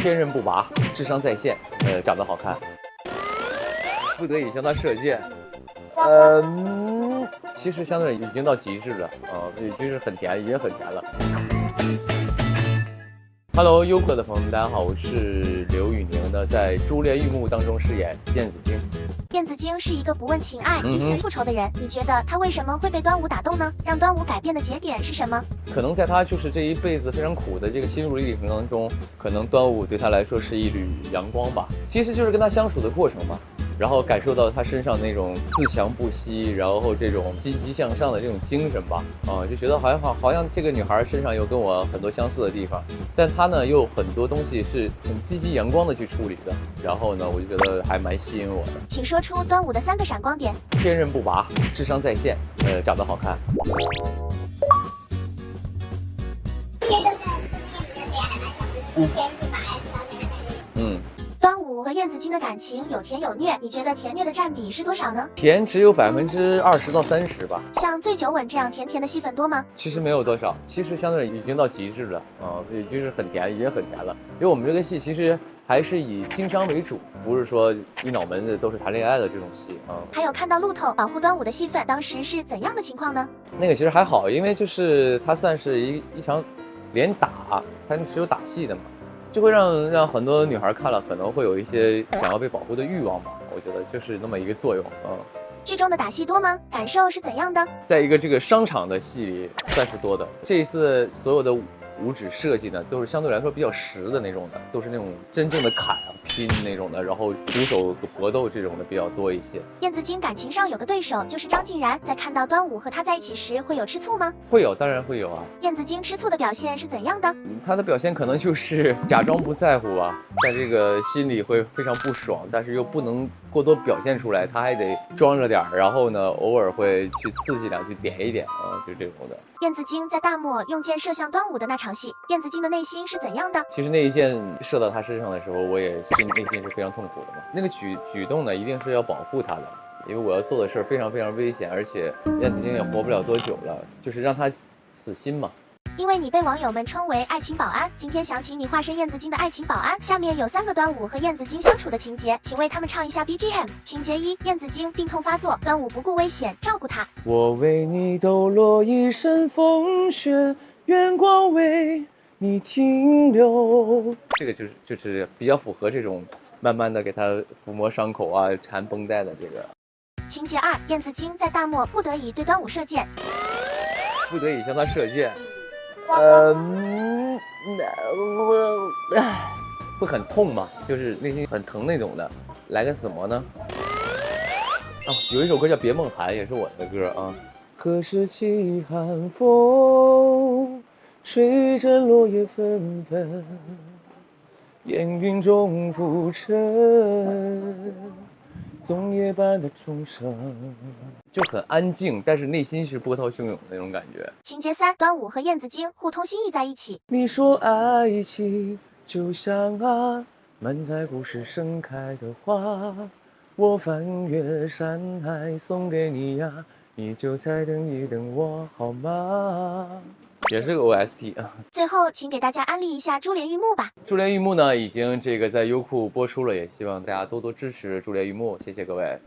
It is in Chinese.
天刃不拔，智商在线，长得好看，不得已向他射箭。其实相对已经到极致了已经是很甜，已经很甜了。Hello， 优客的朋友们，大家好，我是刘宇宁呢，在《珠帘玉幕》当中饰演燕子京。燕子京是一个不问情爱、一心复仇的人，你觉得他为什么会被端午打动呢？让端午改变的节点是什么？可能在他就是这一辈子非常苦的这个心路历程当中，可能端午对他来说是一缕阳光吧。其实就是跟他相处的过程吧。然后感受到他身上那种自强不息，然后这种积极向上的这种精神吧，就觉得好像这个女孩身上有跟我很多相似的地方，但她呢又很多东西是很积极阳光的去处理的，然后呢我就觉得还蛮吸引我的。请说出端午的3个闪光点。天刃不拔，智商在线，长得好看。端午和燕子京的感情有甜有虐，你觉得甜虐的占比是多少呢？甜只有20%到30%吧。像醉酒吻这样甜甜的戏份多吗？其实没有多少，其实相对已经到极致了已经是很甜，已经很甜了。因为我们这个戏其实还是以经商为主，不是说一脑门子都是谈恋爱的这种戏还有看到路透保护端午的戏份，当时是怎样的情况呢？那个其实还好，因为就是它算是一场连打，它是有打戏的嘛。就会让很多女孩看了可能会有一些想要被保护的欲望吧，我觉得就是那么一个作用剧中的打戏多吗？感受是怎样的？在一个这个商场的戏里算是多的。这一次所有的武指设计呢，都是相对来说比较实的那种的，都是那种真正的砍拼那种的，然后徒手搏斗这种的比较多一些。燕子京感情上有个对手就是张晋然，在看到端午和他在一起时会有吃醋吗？会有，当然会有啊。燕子京吃醋的表现是怎样的？他的表现可能就是假装不在乎吧，在这个心里会非常不爽，但是又不能过多表现出来，他还得装着点儿，然后呢，偶尔会去刺激两句，点一点就这种的。燕子京在大漠用箭射向端午的那场戏，燕子京的内心是怎样的？其实那一箭射到他身上的时候，我也内心是非常痛苦的嘛。那个举动呢，一定是要保护他的，因为我要做的事儿非常非常危险，而且燕子京也活不了多久了，就是让他死心嘛。因为你被网友们称为爱情保安，今天想请你化身燕子京的爱情保安。下面有3个端午和燕子京相处的情节，请为他们唱一下 BGM。情节1：燕子京病痛发作，端午不顾危险照顾他。我为你抖落一身风雪，愿光为你停留。这个就是比较符合这种慢慢的给他抚摸伤口啊，缠绷带的这个。情节2：燕子京在大漠不得已对端午射箭，不得已向他射箭。会很痛嘛，就是内心很疼那种的。来个什么呢？有一首歌叫《别梦寒》，也是我的歌啊。可是凄寒风，吹着落叶纷纷，烟云中浮沉，粽叶般的钟声，就很安静，但是内心是波涛汹涌的那种感觉。情节3：端午和燕子京互通心意在一起。你说爱情就像满载故事盛开的花，我翻越山海送给你呀，你就再等一等我好吗？也是个 OST 啊。最后，请给大家安利一下《珠帘玉幕》吧。《珠帘玉幕》呢，已经这个在优酷播出了，也希望大家多多支持《珠帘玉幕》，谢谢各位。